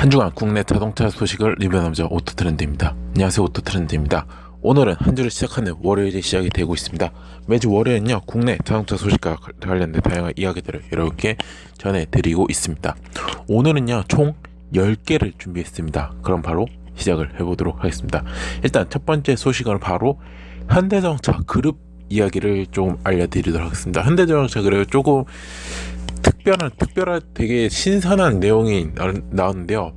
한 주간 국내 자동차 소식을 리뷰하면서 오토트렌드입니다. 안녕하세요, 오토트렌드입니다. 오늘은 한 주를 시작하는 월요일에 시작이 되고 있습니다. 매주 월요일은요, 국내 자동차 소식과 관련된 다양한 이야기들을 여러분께 전해드리고 있습니다. 오늘은요, 총 10개를 준비했습니다. 그럼 바로 시작을 해보도록 하겠습니다. 일단 첫 번째 소식은 바로 현대자동차 그룹 이야기를 좀 알려드리도록 하겠습니다. 현대자동차 그룹 조금 특별한 되게 신선한 내용이 나왔는데요.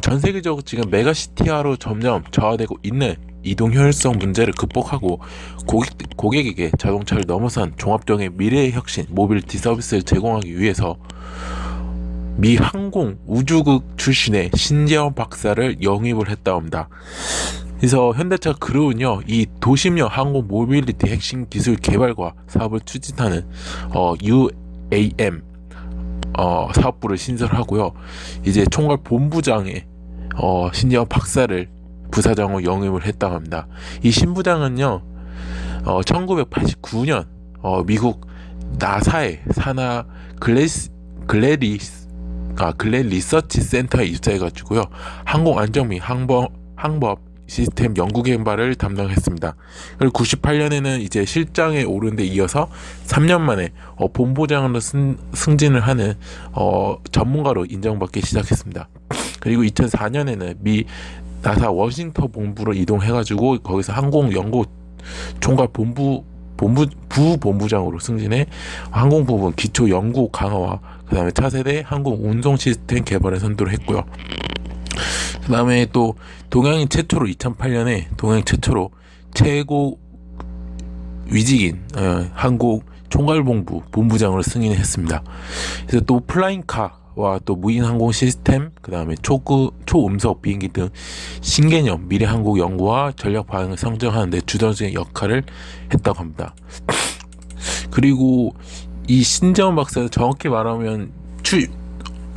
전 세계적으로 지금 메가시티화로 점점 저하되고 있는 이동 효율성 문제를 극복하고 고객에게 자동차를 넘어선 종합적인 미래의 혁신 모빌리티 서비스를 제공하기 위해서 미 항공 우주국 출신의 신재원 박사를 영입을 했다고 합니다. 그래서 현대차 그룹은요, 이 도심형 항공 모빌리티 핵심 기술 개발과 사업을 추진하는 UAM 사업부를 신설하고요. 이제 총괄 본부장에 신재원 박사를 부사장으로 영입을 했다고 합니다. 이 신부장은요, 1989년 미국 나사의 산하 글렌 리서치 센터에 입사해가지고요, 항공 안정 및 항법 시스템 연구 개발을 담당했습니다. 그리고 98년에는 이제 실장에 오른 데 이어서 3년 만에 본부장으로 승진을 하는 전문가로 인정받기 시작했습니다. 그리고 2004년에는 미 나사 워싱턴 본부로 이동해가지고 거기서 항공 연구 총괄 부본부장으로 승진해 항공 부분 기초 연구 강화와 그 다음에 차세대 항공 운송 시스템 개발에 선도를 했고요. 그 다음에 또 동양인 최초로 2008년에 동양 최초로 최고 위직인 항공 총괄본부 본부장으로 승인했습니다. 그래서 또 플라잉카와 또 무인 항공 시스템, 그 다음에 초음속 비행기 등 신개념 미래 항공 연구와 전략 방향을 성장하는 데 주도적인 역할을 했다고 합니다. 그리고 이 신재원 박사는 정확히 말하면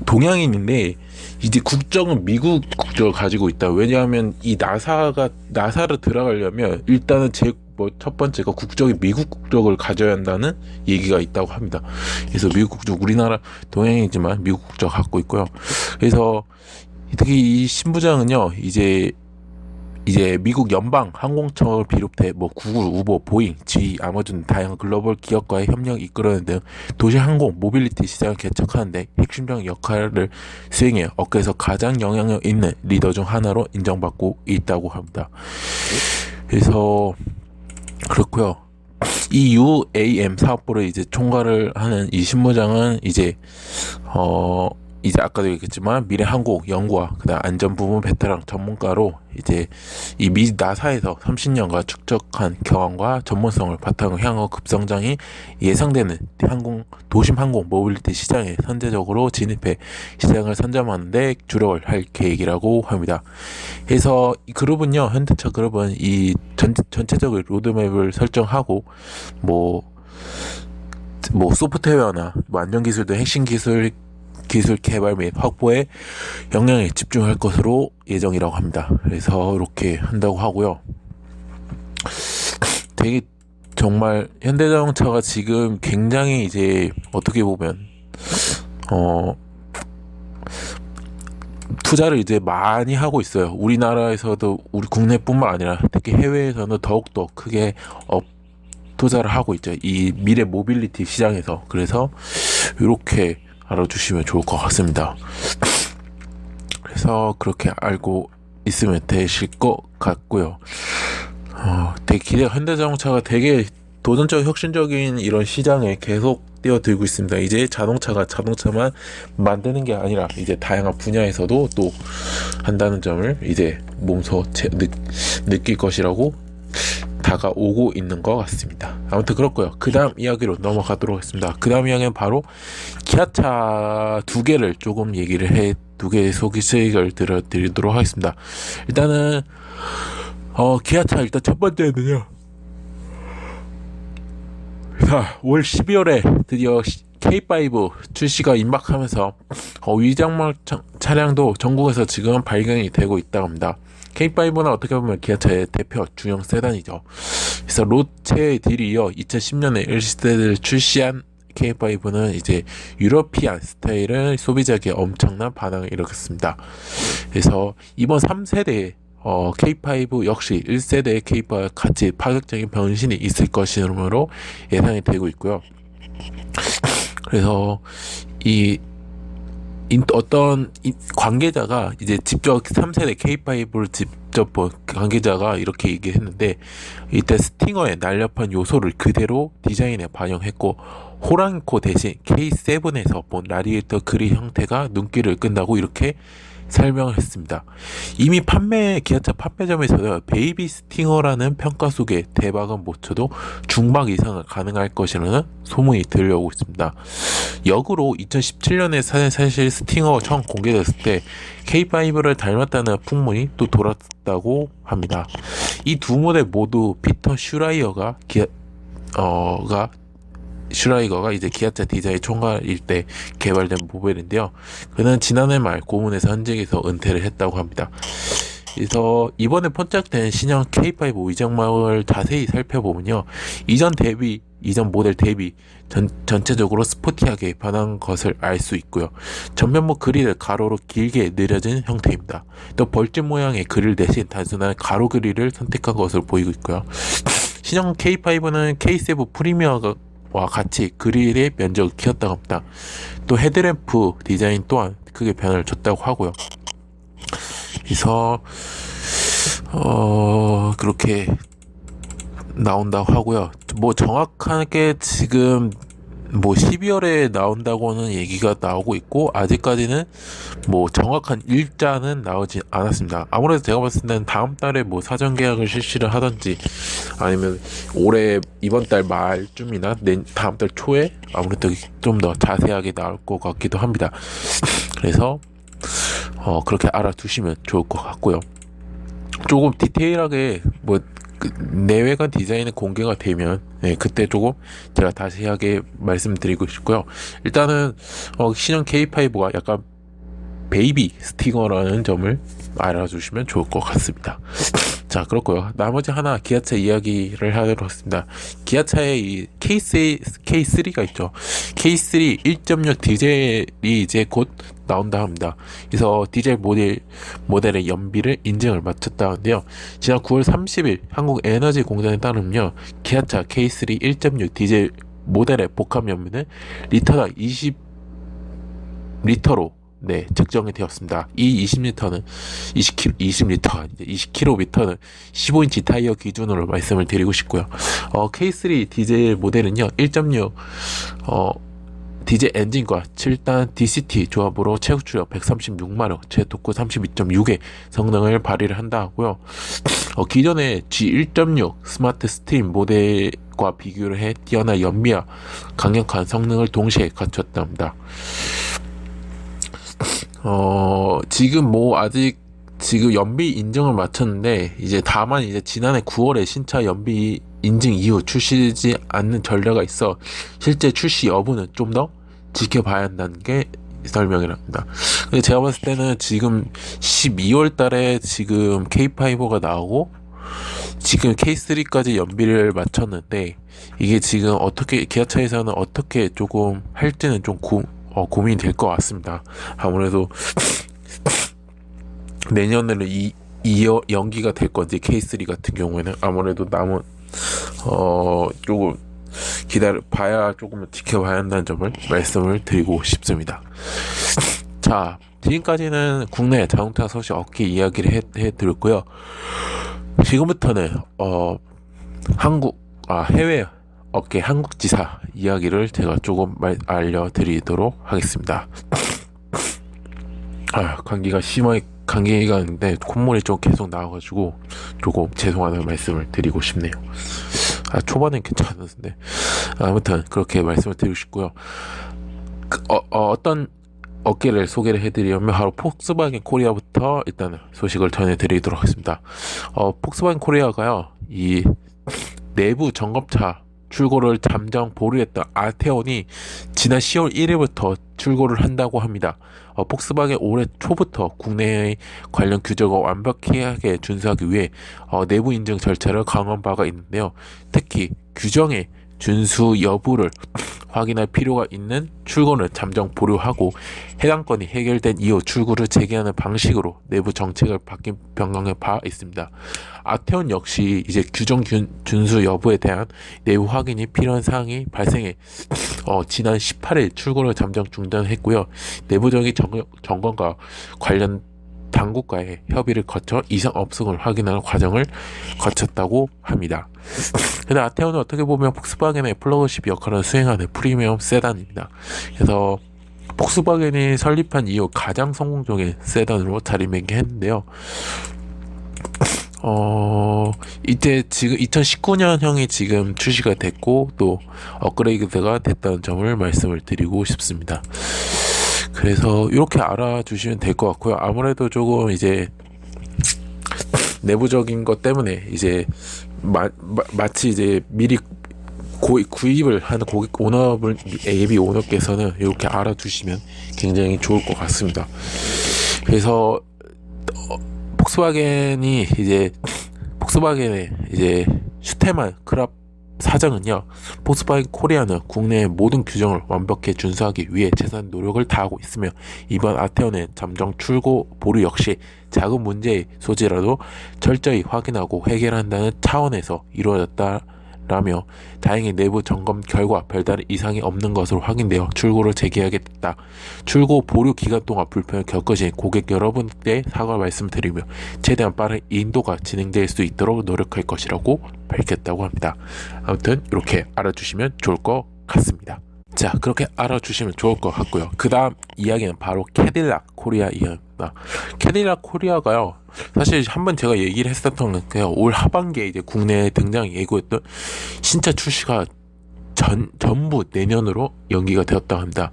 동양인인데 이제 국적은 미국 국적을 가지고 있다. 왜냐하면 이 나사를 들어가려면 일단은 첫 번째가 국적이 미국 국적을 가져야 한다는 얘기가 있다고 합니다. 그래서 미국 국적, 우리나라 동양이지만 미국 국적 갖고 있고요. 그래서 특히 이 신부장은요, 이제 미국 연방 항공청을 비롯해 구글, 우버, 보잉, GE, 아마존 다양한 글로벌 기업과의 협력을 이끌어내는 등 도시 항공 모빌리티 시장을 개척하는 데 핵심적인 역할을 수행해 업계에서 가장 영향력 있는 리더 중 하나로 인정받고 있다고 합니다. 그래서 그렇고요. 이 UAM 사업부를 이제 총괄을 하는 이 신부장은 이제 아까도 얘기했지만 미래 항공 연구와 그다음 안전 부분 베테랑 전문가로 이제 이 미 나사에서 30년간 축적한 경험과 전문성을 바탕으로 향후 급성장이 예상되는 도심 항공 모빌리티 시장에 선제적으로 진입해 시장을 선점하는 데 주력을 할 계획이라고 합니다. 그래서 이 그룹은요, 현대차 그룹은 이 전체적인 로드맵을 설정하고 소프트웨어나 안전 기술도 핵심 기술 개발 및 확보에 역량에 집중할 것으로 예정이라고 합니다. 그래서 이렇게 한다고 하고요. 되게 정말 현대자동차가 지금 굉장히 이제 어떻게 보면 투자를 이제 많이 하고 있어요. 우리나라에서도 우리 국내뿐만 아니라 특히 해외에서는 더욱더 크게 투자를 하고 있죠. 이 미래 모빌리티 시장에서. 그래서 이렇게 알아주시면 좋을 것 같습니다. 그래서 그렇게 알고 있으면 되실 것 같고요. 되게 현대자동차가 되게 도전적 혁신적인 이런 시장에 계속 뛰어들고 있습니다. 이제 자동차만 만드는 게 아니라 이제 다양한 분야에서도 또 한다는 점을 이제 몸소 느낄 것이라고 다가오고 있는 것 같습니다. 아무튼 그렇고요. 그 다음 이야기로 넘어가도록 하겠습니다. 그 다음 이야기는 바로 기아차 두 개의 소식을 들어드리도록 하겠습니다. 일단은 기아차 일단 첫 번째는요, 올 12월에 드디어 K5 출시가 임박하면서 위장막 차량도 전국에서 지금 발견이 되고 있다고 합니다. K5는 어떻게 보면 기아차의 대표 중형 세단이죠. 그래서 롯데 딜이 이어 2010년에 1세대를 출시한 K5는 이제 유러피안 스타일은 소비자에게 엄청난 반응을 일으켰습니다. 그래서 이번 3세대 K5 역시 1세대의 K5와 같이 파격적인 변신이 있을 것으로 예상이 되고 있고요. 그래서 어떤 관계자가 이제 직접 3세대 K5를 직접 본 관계자가 이렇게 얘기했는데, 이때 스팅어의 날렵한 요소를 그대로 디자인에 반영했고, 호랑이 코 대신 K7에서 본 라디에이터 그릴 형태가 눈길을 끈다고 이렇게 설명을 했습니다. 이미 기아차 판매점에서는 베이비 스팅어라는 평가 속에 대박은 못 쳐도 중박 이상은 가능할 것이라는 소문이 들려오고 있습니다. 역으로 2017년에 사실 스팅어가 처음 공개됐을 때 K5를 닮았다는 풍문이 또 돌았다고 합니다. 이 두 모델 모두 피터 슈라이거가 이제 기아차 디자인 총괄일 때 개발된 모델인데요. 그는 지난해 말 고문에서 현직에서 은퇴를 했다고 합니다. 그래서 이번에 포착된 신형 K5 위장막을 자세히 살펴보면요, 이전 모델 대비 전체적으로 스포티하게 변한 것을 알 수 있고요. 전면부 그릴을 가로로 길게 늘려진 형태입니다. 또 벌집 모양의 그릴 대신 단순한 가로 그릴을 선택한 것으로 보이고 있고요. 신형 K5는 K7 프리미어와 같이 그릴의 면적을 키웠다고 합니다. 또 헤드램프 디자인 또한 크게 변화를 줬다고 하고요. 그래서 그렇게 나온다고 하고요. 뭐 정확하게 지금 뭐 12월에 나온다고는 얘기가 나오고 있고, 아직까지는 뭐 정확한 일자는 나오지 않았습니다. 아무래도 제가 봤을 때는 다음 달에 뭐 사전 계약을 실시를 하던지, 아니면 이번 달 말쯤이나 다음 달 초에 아무래도 좀 더 자세하게 나올 것 같기도 합니다. 그래서 그렇게 알아두시면 좋을 것 같고요. 조금 디테일하게 내외관 디자인이 공개가 되면 그때 조금 제가 자세하게 말씀드리고 싶고요. 일단은 신형 K5가 약간 베이비 스팅어라는 점을 알아주시면 좋을 것 같습니다. 자, 그렇고요. 나머지 하나 기아차 이야기를 하도록 하겠습니다. 기아차의 이 K3가 있죠. K3 1.6 디젤이 이제 곧 나온다 합니다. 그래서 디젤 모델의 연비를 인증을 마쳤다는데요. 지난 9월 30일 한국에너지공단에 따르면요, 기아차 K3 1.6 디젤 모델의 복합 연비는 리터당 20리터로 측정이 되었습니다. 이 20리터가 아니죠. 20km는 15인치 타이어 기준으로 말씀을 드리고 싶고요. K3 디젤 모델은요, 1.6 디젤 엔진과 7단 DCT 조합으로 최고 출력 136마력, 최토크 32.6의 성능을 발휘를 한다 하고요. 기존의 G1.6 스마트 스트림 모델과 비교를 해 뛰어난 연비와 강력한 성능을 동시에 갖췄다 합니다. 지금 지금 연비 인증을 마쳤는데, 이제 다만 이제 지난해 9월에 신차 연비 인증 이후 출시되지 않는 전례가 있어 실제 출시 여부는 좀 더 지켜봐야 한다는 게 설명이랍니다. 근데 제가 봤을 때는 지금 12월 달에 지금 K5가 나오고 지금 K3까지 연비를 마쳤는데, 이게 지금 기아차에서는 어떻게 조금 할지는 좀 고민이 될 것 같습니다. 아무래도 내년에는 연기가 될 건지, K3 같은 경우에는 아무래도 남은 조금 기다려봐야, 조금 지켜봐야 한다는 점을 말씀을 드리고 싶습니다. 자, 지금까지는 국내 자동차 소식 업계 이야기를 해드렸고요. 지금부터는 해외 업계 한국지사 이야기를 제가 조금 알려드리도록 하겠습니다. 감기가 있는데 콧물이 좀 계속 나와가지고 조금 죄송하다는 말씀을 드리고 싶네요. 초반엔 괜찮았는데 아무튼 그렇게 말씀을 드리고 싶고요. 어떤 업계를 소개를 해드리려면 바로 폭스바겐 코리아부터 일단 소식을 전해드리도록 하겠습니다. 폭스바겐 코리아가요, 이 내부 점검차 출고를 잠정 보류했던 알테온이 지난 10월 1일부터 출고를 한다고 합니다. 폭스바겐 올해 초부터 국내의 관련 규정을 완벽하게 준수하기 위해 내부 인증 절차를 강화한 바가 있는데요. 특히 규정에 준수 여부를 확인할 필요가 있는 출고는 잠정 보류하고 해당 건이 해결된 이후 출고를 재개하는 방식으로 내부 정책을 변경해 봐 있습니다. 아테온 역시 이제 규정 준수 여부에 대한 내부 확인이 필요한 사항이 발생해 지난 18일 출고를 잠정 중단했고요. 내부적인 점검과 관련 당국과의 협의를 거쳐 이상 없음을 확인하는 과정을 거쳤다고 합니다. 근데 아테온은 어떻게 보면 폭스바겐의 플러그십 역할을 수행하는 프리미엄 세단입니다. 그래서 폭스바겐이 설립한 이후 가장 성공적인 세단으로 자리매김했는데요. 이제 지금 2019년형이 지금 출시가 됐고 또 업그레이드가 됐다는 점을 말씀을 드리고 싶습니다. 그래서 이렇게 알아주시면 될 것 같고요. 아무래도 조금 이제 내부적인 것 때문에 이제 마치 이제 미리 구입을 하는 고객 오너분 예비 오너께서는 이렇게 알아두시면 굉장히 좋을 것 같습니다. 그래서 폭스바겐의 이제 슈테만 크랍 사장은요, 폭스바겐 코리아는 국내의 모든 규정을 완벽히 준수하기 위해 최선 노력을 다하고 있으며 이번 아테온의 잠정 출고 보류 역시 작은 문제의 소지라도 철저히 확인하고 해결한다는 차원에서 이루어졌다라며 다행히 내부 점검 결과 별다른 이상이 없는 것으로 확인되어 출고를 재개하겠다. 출고 보류 기간 동안 불편을 겪으신 고객 여러분께 사과 말씀드리며 최대한 빠른 인도가 진행될 수 있도록 노력할 것이라고 밝혔다고 합니다. 아무튼 이렇게 알아주시면 좋을 것 같습니다. 자, 그렇게 알아주시면 좋을 것 같고요. 그 다음 이야기는 바로 캐딜락 코리아 이야기입니다. 캐딜락 코리아가요, 사실 한번 제가 얘기를 했었던 게 올 하반기에 이제 국내에 등장 예고했던 신차 출시가 전부 내년으로 연기가 되었다고 합니다.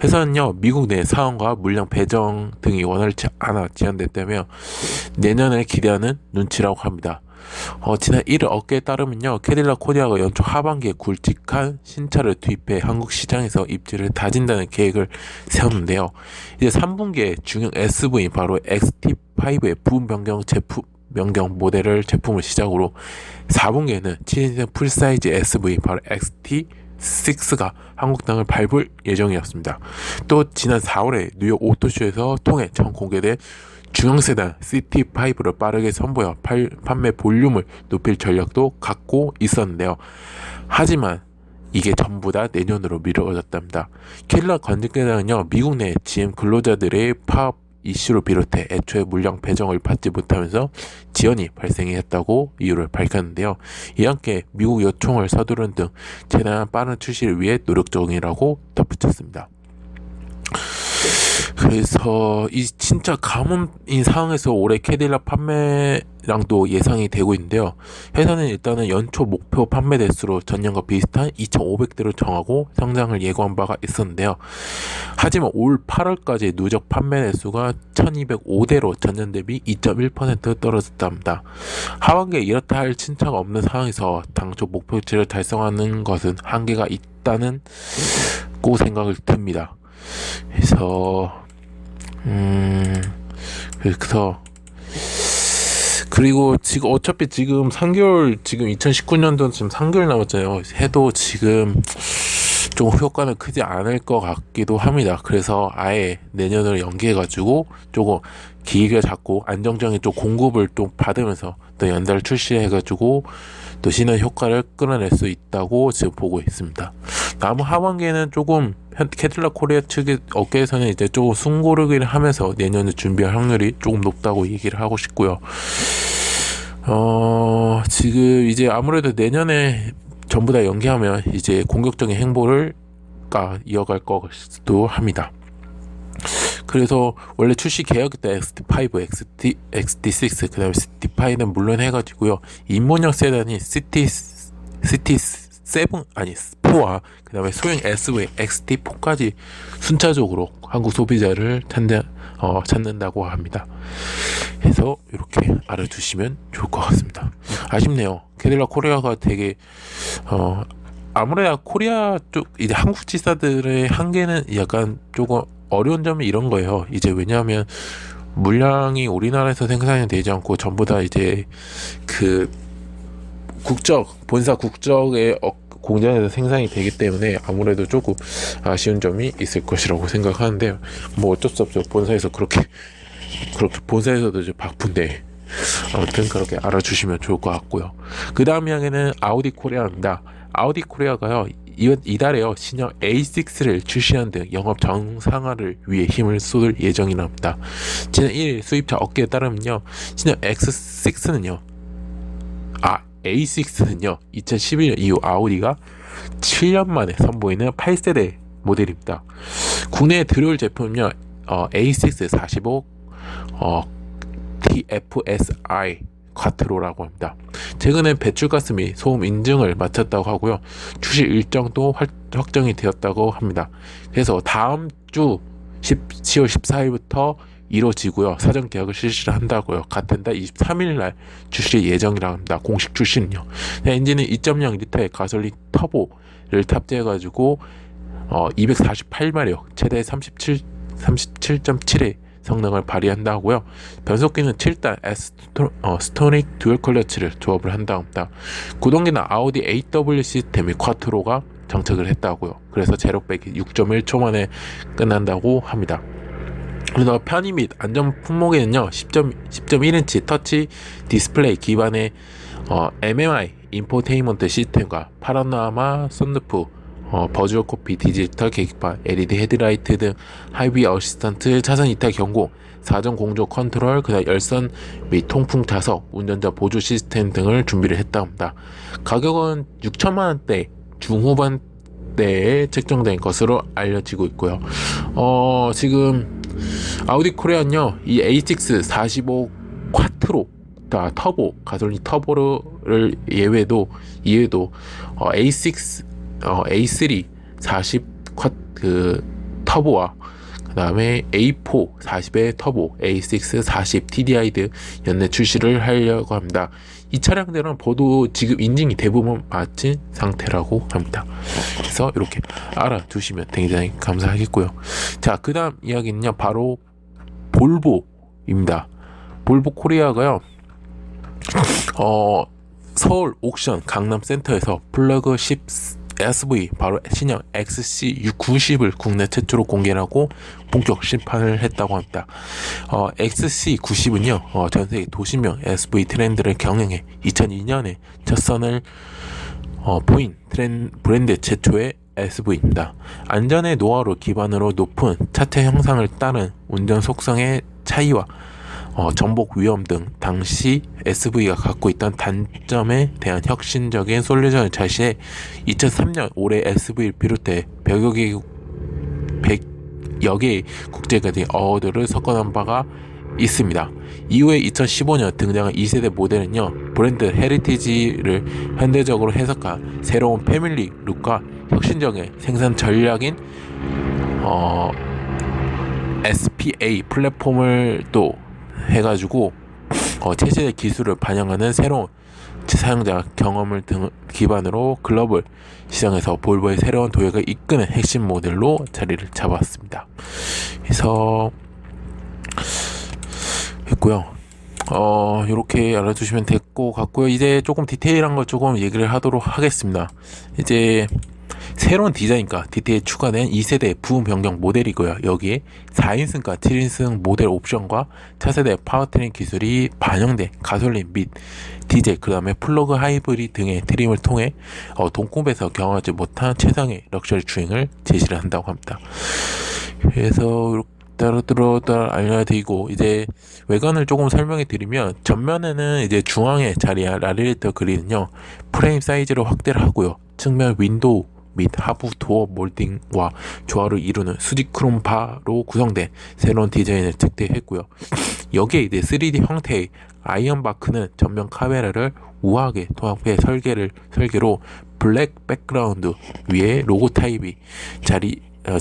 회사는요, 미국 내 사원과 물량 배정 등이 원활치 않아 지연됐다며 내년을 기대하는 눈치라고 합니다. 지난 1일 업계에 따르면요, 캐딜락 코리아가 연초 하반기에 굵직한 신차를 투입해 한국 시장에서 입지를 다진다는 계획을 세웠는데요. 이제 3분기에 중형 SUV 바로 XT5의 부분 변경 모델을 제품을 시작으로 4분기에는 7인승 풀사이즈 SUV 바로 XT6가 한국 땅을 밟을 예정이었습니다. 또 지난 4월에 뉴욕 오토쇼에서 통해 처음 공개된 중형 세단 CT5를 빠르게 선보여 판매 볼륨을 높일 전략도 갖고 있었는데요. 하지만 이게 전부 다 내년으로 미뤄졌답니다. 캐딜락 관계자는요, 미국 내 GM 근로자들의 파업 이슈를 비롯해 애초에 물량 배정을 받지 못하면서 지연이 발생했다고 이유를 밝혔는데요. 이와 함께 미국 요청을 서두른 등 최대한 빠른 출시를 위해 노력 중이라고 덧붙였습니다. 그래서 이 진짜 가뭄인 상황에서 올해 캐딜락 판매량도 예상이 되고 있는데요. 회사는 일단은 연초 목표 판매 대수로 전년과 비슷한 2,500대를 정하고 성장을 예고한 바가 있었는데요. 하지만 올 8월까지 누적 판매 대수가 1,205대로 전년 대비 2.1% 떨어졌답니다. 하반기에 이렇다 할 칭찬가 없는 상황에서 당초 목표치를 달성하는 것은 한계가 있다는 고 생각을 듭니다. 그리고 지금 어차피 지금 3개월, 지금 2019년도 지금 3개월 남았잖아요. 해도 지금 좀 효과는 크지 않을 것 같기도 합니다. 그래서 아예 내년으로 연기해가지고 조금 기획을 잡고 안정적인 좀 공급을 좀 받으면서 또 연달 출시해가지고 또 신의 효과를 끌어낼 수 있다고 지금 보고 있습니다. 남은 하반기에는 조금 캐딜락 코리아 측의 업계에서는 이제 조금 숨고르기를 하면서 내년을 준비할 확률이 조금 높다고 얘기를 하고 싶고요. 지금 이제 아무래도 내년에 전부 다 연기하면 이제 공격적인 행보를 이어갈 것도 합니다. 그래서 원래 출시 계획 때 XT5, XT6, 그 다음에 CT5는 물론 해가지고요. 입문형 세단이 CT4와 그 다음에 소형 SUV XT4까지 순차적으로 한국 소비자를 찾는다고 합니다. 그래서 이렇게 알아두시면 좋을 것 같습니다. 아쉽네요. 캐딜락 코리아가 되게 아무래도 코리아 쪽 이제 한국 지사들의 한계는 약간 조금 어려운 점이 이런 거예요. 이제 왜냐하면 물량이 우리나라에서 생산이 되지 않고 전부 다 이제 그 본사 국적의 공장에서 생산이 되기 때문에 아무래도 조금 아쉬운 점이 있을 것이라고 생각하는데요. 뭐 어쩔 수 없죠. 본사에서 그렇게 본사에서도 이제 바쁜데 아무튼 그렇게 알아주시면 좋을 것 같고요. 그 다음 이야기는 아우디 코리아입니다. 아우디 코리아가요 이달에요 신형 A6를 출시한 등 영업 정상화를 위해 힘을 쏟을 예정이랍니다. 지난 1일 수입자 업계에 따르면요 신형 A6는요 2011년 이후 아우디가 7년 만에 선보이는 8세대 모델입니다. 국내에 들어올 제품은요 A6 45 TFSI 쿼트로라고 합니다. 최근에 배출가스 및 소음 인증을 마쳤다고 하고요. 출시 일정도 확정이 되었다고 합니다. 그래서 다음 주 10월 14일부터 이루어지고요. 사전 계약을 실시를 한다고요. 같은 달 23일날 출시 예정이라고 합니다. 공식 출시는요. 엔진은 2.0L의 가솔린 터보를 탑재해가지고 248마력 최대 37.7의 성능을 발휘한다 하고요. 변속기는 7단 스토닉 듀얼 클러치를 조합을 한다 합니다. 구동기는 아우디 AW 시스템이 쿼트로가 장착을 했다고요. 그래서 제로백이 6.1초 만에 끝난다고 합니다. 그리고 편의 및 안전 품목에는요 10.1인치 터치 디스플레이 기반의 MMI 인포테인먼트 시스템과 파노라마 선루프 버추얼 코피, 디지털 계기판, LED 헤드라이트 등 하이비 어시스턴트, 차선 이탈 경고, 사전 공조 컨트롤, 그다음 열선 및 통풍 좌석, 운전자 보조 시스템 등을 준비를 했다 합니다. 가격은 6천만 원대 중후반대에 책정된 것으로 알려지고 있고요. 지금 아우디 코리아는요 이 A6 45 쿼트로 터보 가솔린 터보를 이외에도 A3 40 터보와 그 다음에 A4 40의 터보, A6 40 TDI 등 연내 출시를 하려고 합니다. 이 차량들은 모두 지금 인증이 대부분 마친 상태라고 합니다. 그래서 이렇게 알아두시면 굉장히 감사하겠고요. 자, 그 다음 이야기는요 바로 볼보입니다. 볼보 코리아가요 서울 옥션 강남센터에서 플래그십 SV 바로 신형 XC90을 국내 최초로 공개하고 본격 심판을 했다고 합니다. XC90은요 전세계 도심형 SV 트렌드를 경영해 2002년에 첫 선을 보인 브랜드 최초의 SV입니다. 안전의 노하우를 기반으로 높은 차체 형상을 따른 운전 속성의 차이와 전복 위험 등 당시 SV가 갖고 있던 단점에 대한 혁신적인 솔루션을 제시해 2003년 올해 SV를 비롯해 100여 개의 국제가지 어워드를 석권한 바가 있습니다. 이후에 2015년 등장한 2세대 모델은요 브랜드 헤리티지를 현대적으로 해석한 새로운 패밀리 룩과 혁신적인 생산 전략인 SPA 플랫폼을 또 해가지고 최신의 기술을 반영하는 새로운 사용자 경험을 등 기반으로 글로벌 시장에서 볼보의 새로운 도약을 이끄는 핵심 모델로 자리를 잡았습니다. 그래서 했고요. 이렇게 알아두시면 될 것 같고요. 이제 조금 디테일한 걸 조금 얘기를 하도록 하겠습니다. 이제 새로운 디자인과 디테일 추가된 2세대 부음 변경 모델이고요. 여기에 4인승과 7인승 모델 옵션과 차세대 파워트레인 기술이 반영된 가솔린 및 디젤 그 다음에 플러그 하이브리드 등의 트림을 통해 동급에서 경험하지 못한 최상의 럭셔리 주행을 제시를 한다고 합니다. 그래서 따로 알려드리고 이제 외관을 조금 설명해 드리면 전면에는 이제 중앙에 자리한 라디에이터 그릴은요 프레임 사이즈를 확대를 하고요. 측면 윈도우 및 하부 도어 몰딩과 조화를 이루는 수직 크롬 바로 구성된 새로운 디자인을 특대했고요. 여기에 이제 3D 형태의 아이언바크는 전면 카메라를 우아하게 통합해 설계로 블랙 백그라운드 위에 로고 타입이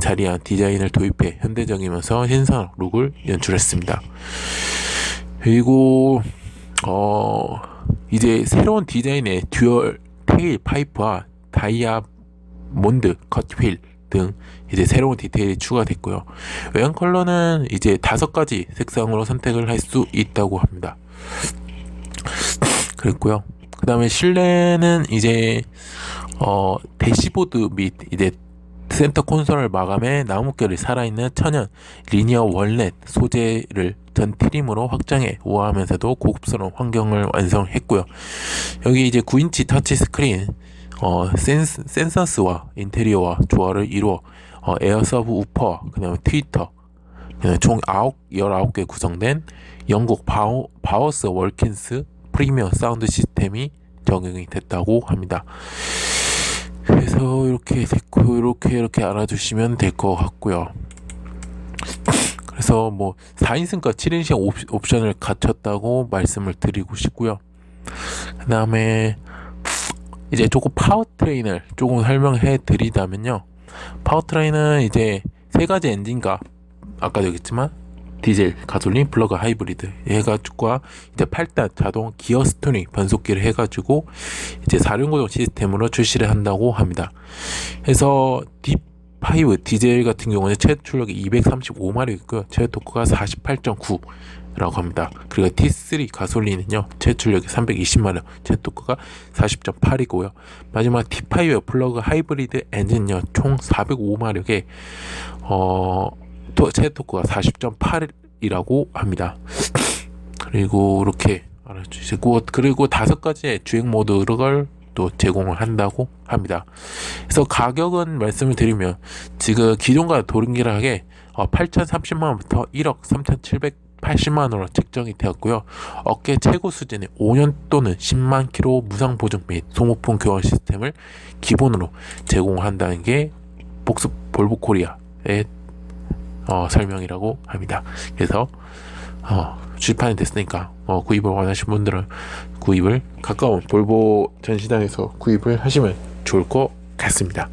자리한 디자인을 도입해 현대적이면서 신선한 룩을 연출했습니다. 그리고 이제 새로운 디자인의 듀얼 테일 파이프와 다이아몬드 컷휠 등 이제 새로운 디테일이 추가됐고요. 외관 컬러는 이제 5가지 색상으로 선택을 할 수 있다고 합니다. 그랬고요. 그 다음에 실내는 이제 대시보드 및 이제 센터 콘솔을 마감해 나무결이 살아있는 천연 리니어 월렛 소재를 전 트림으로 확장해 우아하면서도 고급스러운 환경을 완성했고요. 여기 이제 9인치 터치 스크린, 센서스와 인테리어와 조화를 이루어 에어서브 우퍼, 그다음에 트위터, 총 19개 구성된 영국 바워스 월킨스 프리미엄 사운드 시스템이 적용이 됐다고 합니다. 그래서 이렇게 됐고, 이렇게 알아두시면 될 것 같고요. 그래서 뭐 4인승과 7인승 옵션을 갖췄다고 말씀을 드리고 싶고요. 그 다음에 이제 조금 파워트레인을 조금 설명해 드리자면요, 파워트레인은 이제 세 가지 엔진과 아까도 얘기했지만 디젤, 가솔린, 플러그 하이브리드 해가지고 이제 8단 자동 기어 스튜닝 변속기를 해가지고 이제 4륜구동 시스템으로 출시를 한다고 합니다. 그래서 D5 디젤 같은 경우는 최대 출력이 235마력이고요. 최대 토크가 48.9라고 합니다. 그리고 T3 가솔린은요, 최대 출력이 320마력, 최대 토크가 40.8이고요. 마지막 T5 플러그 하이브리드 엔진은요, 총 405마력에 최대 토크가 40.8이라고 합니다. 그리고 이렇게 알아주시고, 그리고 5가지의 주행 모드를 또 제공을 한다고 합니다. 그래서 가격은 말씀을 드리면 지금 기존과 동일하게 8,030만원부터 1억 3,780만원으로 책정이 되었고요. 업계 최고 수준의 5년 또는 10만 킬로 무상 보증 및 소모품 교환 시스템을 기본으로 제공한다는 게 볼보 코리아의 설명이라고 합니다. 그래서 출판이 됐으니까 구입을 원하시는 분들은 구입을 가까운 볼보 전시장에서 구입을 하시면 좋을 것 같습니다.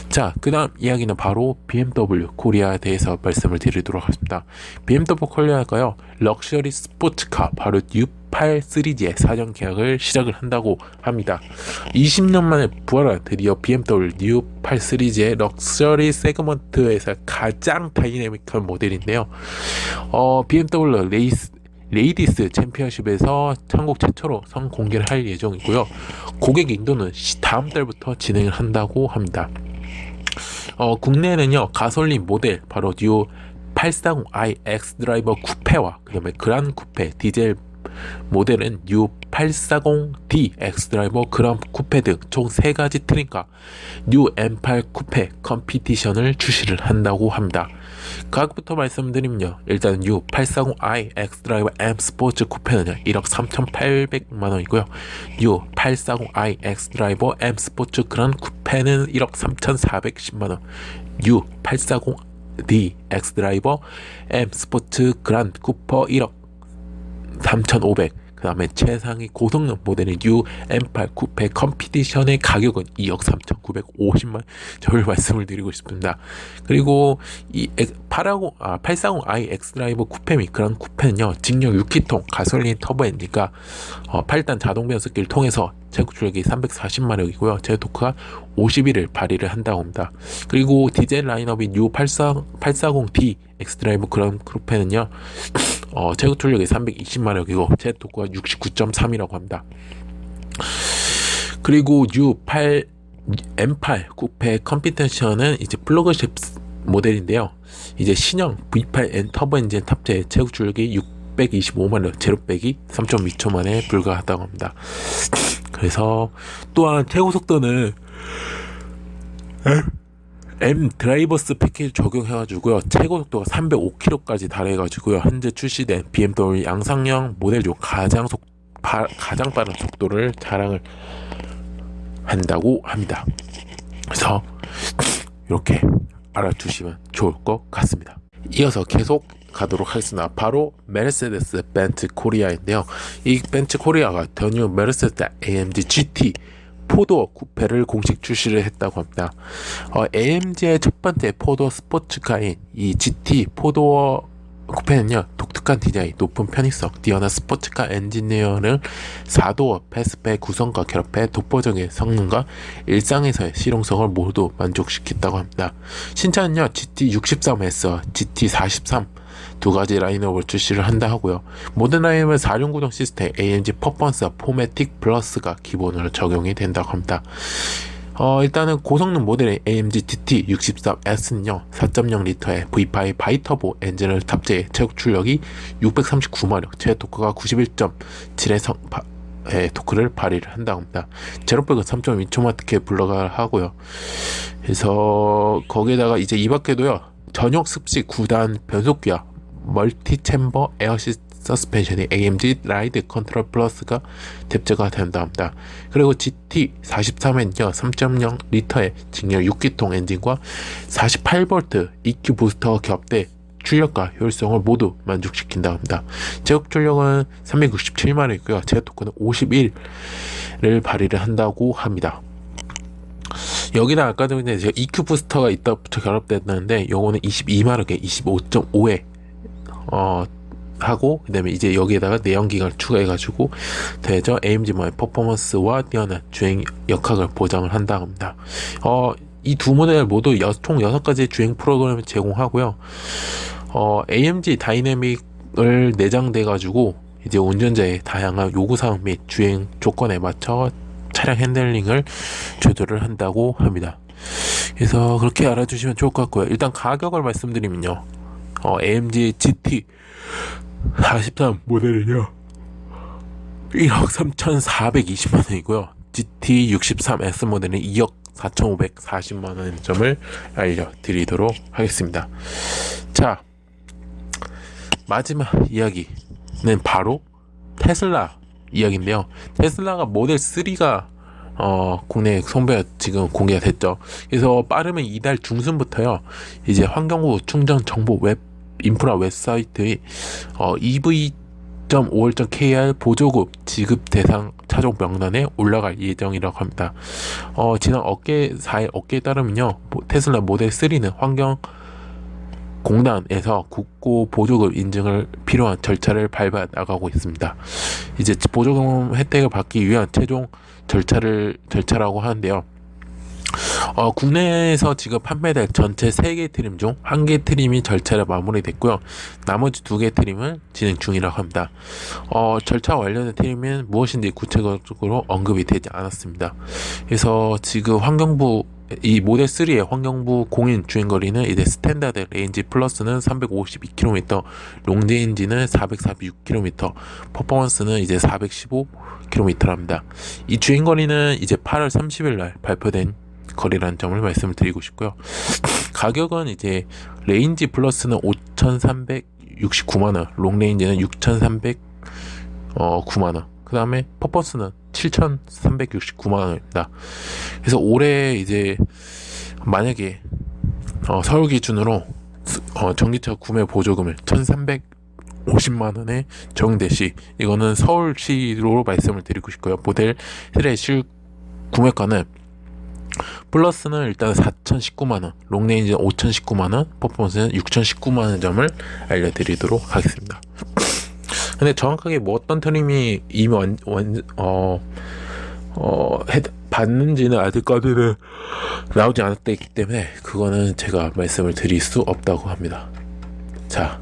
자, 그 다음 이야기는 바로 BMW 코리아에 대해서 말씀을 드리도록 하겠습니다. BMW 코리아가요, 럭셔리 스포츠카 바로 U8 시리즈의 사전 계약을 시작을 한다고 합니다. 20년 만에 부활한 드디어 BMW U8 시리즈의 럭셔리 세그먼트에서 가장 다이내믹한 모델인데요. BMW 레이디스 챔피언십에서 한국 최초로 선 공개를 할 예정이고요. 고객 인도는 다음 달부터 진행을 한다고 합니다. 국내에는요, 가솔린 모델 바로 뉴 840i X 드라이버 쿠페와 그 다음에 그란 쿠페, 디젤 모델은 뉴 840D X 드라이버 그란 쿠페 등 총 3가지 트림과 뉴 M8 쿠페 컴피티션을 출시를 한다고 합니다. 가격부터 말씀드리면요, 일단 뉴 840i X 드라이버 M 스포츠 쿠페는요 1억 3,800만원이고요 뉴 840i X 드라이버 M 스포츠 그란 쿠페는 1억 3,410만원, 뉴 840D X 드라이버 M 스포츠 그란 쿠퍼 1억 3,500. 그 다음에 최상위 고성능 모델인 뉴 M8 쿠페 컴피티션의 가격은 2억 3,950만 저를 말씀을 드리고 싶습니다. 그리고 이 840i X 드라이버 쿠페 및 그란 쿠페는요, 직력 6기통 가솔린 터보 엔진과 8단 자동 변속기를 통해서 제곱 출력이 340마력이고요. 제어 토크가 51을 발휘를 한다고 합니다. 그리고 디젤 라인업인 뉴 840D X 드라이브 그란 쿠페는요, 제곱 출력이 320마력이고 제어 토크가 69.3이라고 합니다. 그리고 뉴 M8 쿠페 컴피티션은 이제 플러그십 모델인데요. 이제 신형 V8N 터보 엔진 탑재 제곱 출력이 625마력, 제로백이 3.2초 만에 불가하다고 합니다. 그래서 또한 최고 속도는 M 드라이버스 패키지 적용해가지고요, 최고 속도가 305km까지 달해가지고요, 현재 출시된 BMW 양상형 모델 중 가장 빠른 속도를 자랑을 한다고 합니다. 그래서 이렇게 알아두시면 좋을 것 같습니다. 이어서 계속 가도록 하겠습니다. 바로 메르세데스 벤츠 코리아인데요. 이 벤츠 코리아가 더 뉴 메르세데스 AMG GT 4도어 쿠페를 공식 출시를 했다고 합니다. AMG의 첫 번째 4도어 스포츠카인 이 GT 4도어 쿠페는요, 독특한 디자인, 높은 편의성, 뛰어난 스포츠카 엔지니어링을 4도어 패스백 구성과 결합해 독보적인 성능과 일상에서의 실용성을 모두 만족시켰다고 합니다. 신차는요, GT63S, GT43 두 가지 라인업을 출시를 한다 하고요. 모든 라인업은 4륜 구동 시스템 AMG 퍼포먼스 포매틱 플러스가 기본으로 적용이 된다고 합니다. 일단은 고성능 모델의 AMG GT 63S는요 4.0L의 V5 바이터보 엔진을 탑재해 최고 출력이 639마력, 최대 토크가 91.7의 토크를 발휘를 한다고 합니다. 제로백은 3.2초마트게 불가하고요. 그래서 거기에다가 이제 이 밖에도요 전용 습식 9단 변속기와 멀티 챔버 에어시스트 서스펜션이 AMG 라이드 컨트롤 플러스가 탑재가 된다고 합니다. 그리고 GT43엔요 3.0L의 직렬 6기통 엔진과 48V EQ 부스터가 겹대 출력과 효율성을 모두 만족시킨다고 합니다. 제곱 출력은 367마력이고요. 제어 토크는 51을 발휘를 한다고 합니다. 여기다 아까도 이제 EQ 부스터가 있다부터 결합됐는데 요거는 22마력에 25.5에 하고 그다음에 이제 여기에다가 내연기관을 추가해가지고 대저 AMG만의 퍼포먼스와 뛰어난 주행 역학을 보장을 한다고 합니다. 이 두 모델 모두 총 6가지 주행 프로그램을 제공하고요. AMG 다이내믹을 내장돼가지고 이제 운전자의 다양한 요구사항 및 주행 조건에 맞춰 차량 핸들링을 조절을 한다고 합니다. 그래서 그렇게 알아주시면 좋을 것 같고요. 일단 가격을 말씀드리면요. AMG GT 43 모델은요 1억 3,420만원이고요 GT 63S 모델은 2억 4,540만원 점을 알려드리도록 하겠습니다. 자, 마지막 이야기는 바로 테슬라 이야기인데요. 테슬라가 모델 3가 국내 선보여 지금 공개가 됐죠. 그래서 빠르면 이달 중순부터요 이제 환경부 충전 정보 웹 인프라 웹사이트의 ev.5월.kr 보조금 지급 대상 차종 명단에 올라갈 예정이라고 합니다. 지난 4일 업계에 따르면요 테슬라 모델 3는 환경공단에서 국고 보조금 인증을 필요한 절차를 밟아 나가고 있습니다. 이제 보조금 혜택을 받기 위한 최종 절차라고 하는데요. 국내에서 지금 판매될 전체 3개 트림 중 1개 트림이 절차를 마무리됐고요. 나머지 2개 트림은 진행 중이라고 합니다. 절차 완료된 트림은 무엇인지 구체적으로 언급이 되지 않았습니다. 그래서 지금 환경부 이 모델 3의 환경부 공인 주행거리는 이제 스탠다드 레인지 플러스는 352km, 롱레인지는 446km, 퍼포먼스는 이제 415km랍니다. 이 주행거리는 이제 8월 30일 날 발표된 거리라는 점을 말씀을 드리고 싶고요. 가격은 이제 레인지 플러스는 5,369만원, 롱레인지는 6,309만원, 그 다음에 퍼포먼스는 7,369만원입니다. 그래서 올해 이제 만약에 서울 기준으로 전기차 구매 보조금을 1,350만원에 적용될 시, 이거는 서울시로 말씀을 드리고 싶고요. 모델 3의 실 구매가는 플러스는 일단 4,019만원, 롱레인지는 5,019만원, 퍼포먼스는 6,019만원 점을 알려드리도록 하겠습니다. 근데 정확하게 뭐 어떤 트림이 이미 받는지는 아직까지는 나오지 않았기 때문에 그거는 제가 말씀을 드릴 수 없다고 합니다. 자,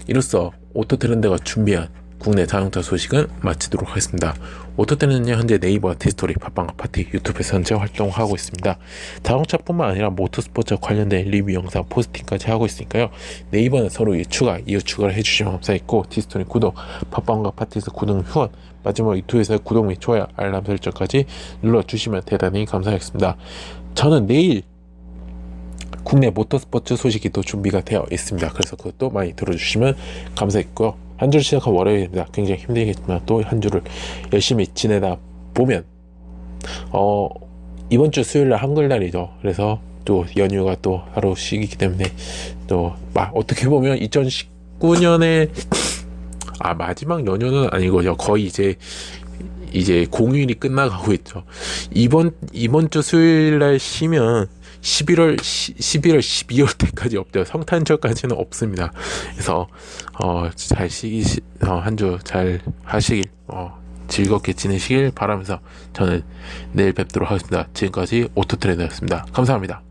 이로써 오토트렌드가 준비한 국내 자동차 소식은 마치도록 하겠습니다. 오토트렌드는 현재 네이버와 티스토리, 팟빵과 파티, 유튜브에서 전체 활동하고 있습니다. 자동차뿐만 아니라 모터스포츠와 관련된 리뷰 영상, 포스팅까지 하고 있으니까요. 네이버는 서로 이웃 추가를 해주시면 감사했고, 티스토리 구독, 팟빵과 파티에서 구독 후원, 마지막 유튜브에서 구독 및 좋아요, 알람 설정까지 눌러주시면 대단히 감사하겠습니다. 저는 내일 국내 모터스포츠 소식이 또 준비가 되어 있습니다. 그래서 그것도 많이 들어주시면 감사했고요. 한 주를 시작한 월요일입니다. 굉장히 힘들겠지만 또 한 주를 열심히 지내다 보면 이번 주 수요일날 한글날이죠. 그래서 또 연휴가 또 하루 쉬기 때문에 또 어떻게 보면 2019년에 마지막 연휴는 아니고요. 거의 이제 공휴일이 끝나가고 있죠. 이번 주 수요일날 쉬면 11월, 12월 때까지 없대요. 성탄절까지는 없습니다. 그래서 잘 한 주 잘 하시길, 즐겁게 지내시길 바라면서 저는 내일 뵙도록 하겠습니다. 지금까지 오토트렌드였습니다. 감사합니다.